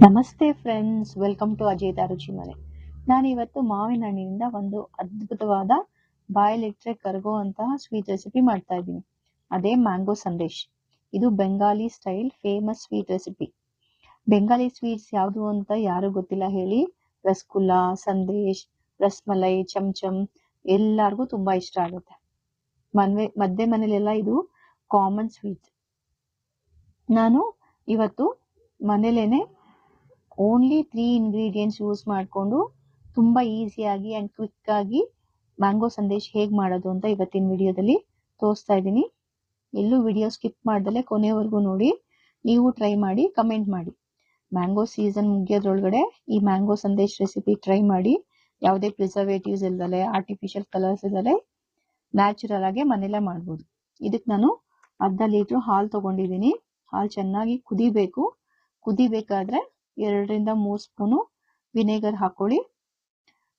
ನಮಸ್ತೆ friends, welcome to ಅಜೇತ ರುಚಿ ಮನೆ. ನಾನಿವತ್ತು ಮಾವಿನ ಹಣ್ಣಿನಿಂದ ಒಂದು ಅದ್ಭುತವಾದ ಬಾಯಲ್ಲಿಟ್ಟರೆ ಕರಗುವಂತಹ ಸ್ವೀಟ್ ರೆಸಿಪಿ ಮಾಡ್ತಾ ಇದ್ದೀನಿ. ಅದೇ ಮ್ಯಾಂಗೋ ಸಂದೇಶ್. ಇದು Bengali style famous sweet recipe. Bengali sweets ಯಾವುದು ಅಂತ ಯಾರು ಗೊತ್ತಿಲ್ಲ ಹೇಳಿ? ರಸಗುಲ್ಲ, ಸಂದೇಶ್, ರಸ್ಮಲೈ, ಚಮಚಮ್ ಎಲ್ಲರಿಗೂ ತುಂಬಾ ಇಷ್ಟ ಆಗುತ್ತೆ. ಮಧ್ಯೆ ಮನೇಲೆಲ್ಲ ಇದು ಕಾಮನ್ ಸ್ವೀಟ್. ನಾನು ಇವತ್ತು ಮನೇಲೇನೆ ಓನ್ಲಿ 3 ಇಂಗ್ರೀಡಿಯೆಂಟ್ಸ್ ಯೂಸ್ ಮಾಡಿಕೊಂಡು ತುಂಬಾ ಈಸಿಯಾಗಿ ಅಂಡ್ ಕ್ವಿಕ್ ಆಗಿ ಮ್ಯಾಂಗೋ ಸಂದೇಶ್ ಹೇಗೆ ಮಾಡೋದು ಅಂತ ಇವತ್ತಿನ ವಿಡಿಯೋದಲ್ಲಿ ತೋರಿಸ್ತಾ ಇದ್ದೀನಿ. ಎಲ್ಲೂ ವಿಡಿಯೋ ಸ್ಕಿಪ್ ಮಾಡ್ದಲೆ ಕೊನೆವರೆಗೂ ನೋಡಿ. ನೀವು ಟ್ರೈ ಮಾಡಿ, ಕಮೆಂಟ್ ಮಾಡಿ. ಮ್ಯಾಂಗೋ ಸೀಸನ್ ಮುಗಿಯೋದ್ರೊಳಗಡೆ ಈ ಮ್ಯಾಂಗೋ ಸಂದೇಶ್ ರೆಸಿಪಿ ಟ್ರೈ ಮಾಡಿ. ಯಾವುದೇ ಪ್ರಿಸರ್ವೇಟಿವ್ಸ್ ಇಲ್ದಲೆ, ಆರ್ಟಿಫಿಷಿಯಲ್ ಕಲರ್ಸ್ ಇಲ್ದಲೆ ನ್ಯಾಚುರಲ್ ಆಗಿ ಮನೇಲೆ ಮಾಡ್ಬೋದು. ಇದಕ್ಕೆ ನಾನು ಅರ್ಧ ಲೀಟ್ರ್ ಹಾಲು ತಗೊಂಡಿದ್ದೀನಿ. ಹಾಲು ಚೆನ್ನಾಗಿ ಕುದಿಬೇಕು. ಕುದಿಬೇಕಾದ್ರೆ 2ರಿಂದ 3 ಸ್ಪೂನು ವಿನೆಗರ್ ಹಾಕೊಳ್ಳಿ.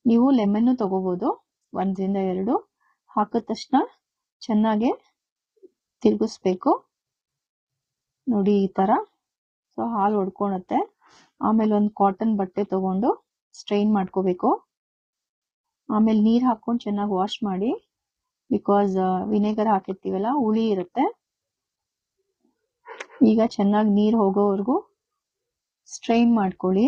ನೀವು ಲೆಮನ್ ತಗೋಬಹುದು, 1ರಿಂದ 2. ಹಾಕಿದ ತಕ್ಷಣ ಚೆನ್ನಾಗಿ ತಿರುಗಿಸ್ಬೇಕು. ನೋಡಿ ಈ ತರ. ಸೊ ಹಾಲು ಹೊಡ್ಕೊಳತ್ತೆ. ಆಮೇಲೆ ಒಂದು ಕಾಟನ್ ಬಟ್ಟೆ ತಗೊಂಡು ಸ್ಟ್ರೈನ್ ಮಾಡ್ಕೋಬೇಕು. ಆಮೇಲೆ ನೀರು ಹಾಕೊಂಡು ಚೆನ್ನಾಗಿ ವಾಶ್ ಮಾಡಿ. ಬಿಕಾಸ್ ವಿನೆಗರ್ ಹಾಕಿರ್ತೀವಲ್ಲ, ಹುಳಿ ಇರುತ್ತೆ. ಈಗ ಚೆನ್ನಾಗಿ ನೀರು ಹೋಗೋವರೆಗೂ ಸ್ಟ್ರೈನ್ ಮಾಡ್ಕೊಳ್ಳಿ.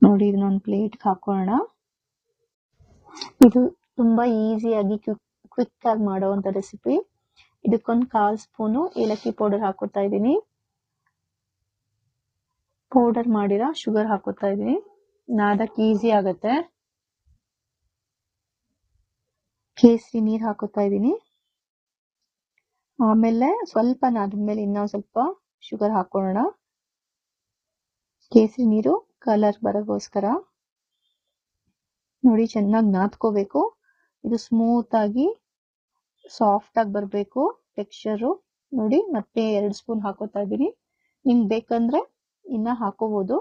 ನೋಡಿ, ಇದನ್ನೊಂದು ಪ್ಲೇಟ್ಗೆ ಹಾಕೋಣ. ಇದು ತುಂಬಾ ಈಸಿಯಾಗಿ ಕ್ವಿಕ್ ಆಗಿ ಮಾಡುವಂತ ರೆಸಿಪಿ. ಇದಕ್ಕೊಂದು 1/4 ಸ್ಪೂನು ಏಲಕ್ಕಿ ಪೌಡರ್ ಹಾಕೋತಾ ಇದ್ದೀನಿ. ಪೌಡರ್ ಮಾಡಿರೋ ಶುಗರ್ ಹಾಕೋತಾ ಇದ್ದೀನಿ. ನಾದಕ್ಕೆ ಈಸಿ ಆಗತ್ತೆ. ಕೇಸರಿ ನೀರು ಹಾಕೋತಾ ಇದ್ದೀನಿ. ಆಮೇಲೆ ಸ್ವಲ್ಪ ನಾದ್ಮೇಲೆ ಇನ್ನೊಂದು ಸ್ವಲ್ಪ ಶುಗರ್ ಹಾಕೋಣ. ಕೇಸರಿ ನೀರು ಕಲರ್ ಬರೋಗೋಸ್ಕರ. ನೋಡಿ, ಚೆನ್ನಾಗಿ ನಾದ್ಕೋಬೇಕು. ಇದು ಸ್ಮೂತ್ ಆಗಿ ಸಾಫ್ಟ್ ಆಗಿ ಬರಬೇಕು ಟೆಕ್ಸ್ಚರು. ನೋಡಿ, ಮತ್ತೆ 2 ಸ್ಪೂನ್ ಹಾಕೋತಾ ಇದ್ದೀನಿ. ನಿಮ್ಗೆ ಬೇಕಂದ್ರೆ ಇನ್ನ ಹಾಕೋಬಹುದು.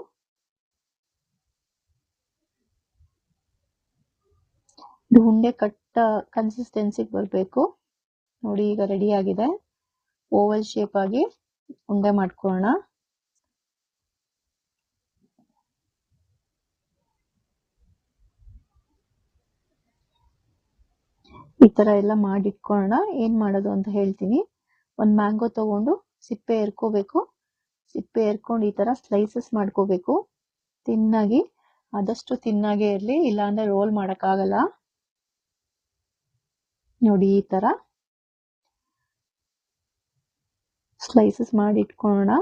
ಇದು ಉಂಡೆ ಕಟ್ಟ ಕನ್ಸಿಸ್ಟೆನ್ಸಿಗೆ ಬರಬೇಕು. ನೋಡಿ, ಈಗ ರೆಡಿ ಆಗಿದೆ. ಓವಲ್ ಶೇಪ್ ಆಗಿ ಉಂಡೆ ಮಾಡ್ಕೊಳ್ಳೋಣ. ಈ ತರ ಎಲ್ಲ ಮಾಡಿಟ್ಕೊಳ್ಳೋಣ. ಏನ್ ಮಾಡೋದು ಅಂತ ಹೇಳ್ತೀನಿ. ಒಂದು ಮ್ಯಾಂಗೋ ತಗೊಂಡು ಸಿಪ್ಪೆ ಎರ್ಕೋಬೇಕು. ಸಿಪ್ಪೆ ಎರ್ಕೊಂಡು ಈ ತರ ಸ್ಲೈಸಸ್ ಮಾಡ್ಕೋಬೇಕು. ತಿನ್ನಾಗಿ, ಆದಷ್ಟು ತಿನ್ನಾಗೆ ಇರ್ಲಿ, ಇಲ್ಲಾಂದ್ರೆ ರೋಲ್ ಮಾಡಕ್ಕಾಗಲ್ಲ. ನೋಡಿ, ಈ ತರ ಸ್ಲೈಸಸ್ ಮಾಡಿ ಇಟ್ಕೊಳ್ಳೋಣ.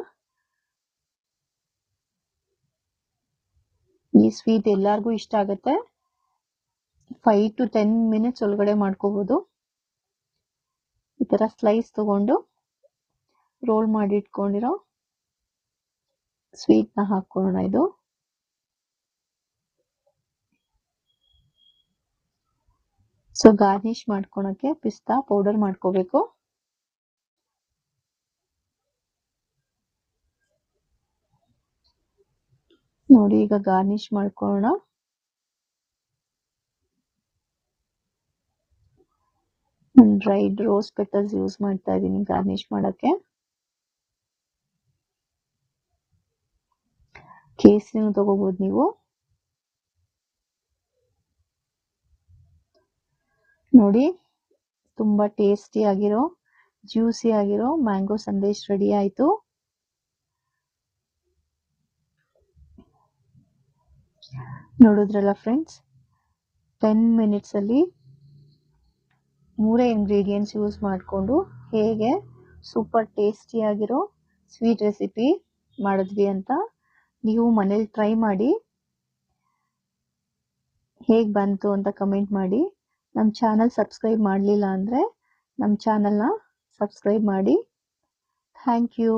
ಈ ಸ್ವೀಟ್ ಎಲ್ಲಾರ್ಗೂ ಇಷ್ಟ ಆಗುತ್ತೆ. 5 to 10 ಮಿನಿಟ್ಸ್ ಒಳಗಡೆ ಮಾಡ್ಕೋಬಹುದು. ಈ ತರ ಸ್ಲೈಸ್ ತಗೊಂಡು ರೋಲ್ ಮಾಡಿ ಇಟ್ಕೊಂಡಿರೋ ಸ್ವೀಟ್ ನ ಹಾಕೋಣ. ಇದು ಸೊ ಗಾರ್ನಿಶ್ ಮಾಡ್ಕೊಳಕ್ಕೆ ಪಿಸ್ತಾ ಪೌಡರ್ ಮಾಡ್ಕೋಬೇಕು. ನೋಡಿ, ಈಗ ಗಾರ್ನಿಶ್ ಮಾಡ್ಕೊಳ್ಳೋಣ. ಡ್ರೈಡ್ ರೋಸ್ ಪೆಟಲ್ಸ್ ಯೂಸ್ ಮಾಡ್ತಾ ಇದ್ದೀನಿ ಗಾರ್ನಿಶ್ ಮಾಡಕ್ಕೆ. ಕೇಸರಿನೂ ತಗೋಬಹುದು ನೀವು. ನೋಡಿ, ತುಂಬಾ ಟೇಸ್ಟಿ ಆಗಿರೋ, ಜ್ಯೂಸಿ ಆಗಿರೋ ಮ್ಯಾಂಗೋ ಸಂದೇಶ್ ರೆಡಿ ಆಯ್ತು. ನೋಡಿದ್ರಲ್ಲ ಫ್ರೆಂಡ್ಸ್, 10 ಮಿನಿಟ್ಸ್ ಅಲ್ಲಿ 3 ಇಂಗ್ರೀಡಿಯೆಂಟ್ಸ್ ಯೂಸ್ ಮಾಡಿಕೊಂಡು ಹೇಗೆ ಸೂಪರ್ ಟೇಸ್ಟಿ ಆಗಿರೋ ಸ್ವೀಟ್ ರೆಸಿಪಿ ಮಾಡಿದ್ವಿ ಅಂತ ನೀವು ಮನೇಲಿ ಟ್ರೈ ಮಾಡಿ. ಹೇಗೆ ಬಂತು ಅಂತ ಕಮೆಂಟ್ ಮಾಡಿ. ನಮ್ಮ ಚಾನಲ್ ಸಬ್ಸ್ಕ್ರೈಬ್ ಮಾಡಲಿಲ್ಲ ಅಂದರೆ ನಮ್ಮ ಚಾನಲ್ನ ಸಬ್ಸ್ಕ್ರೈಬ್ ಮಾಡಿ. Thank you.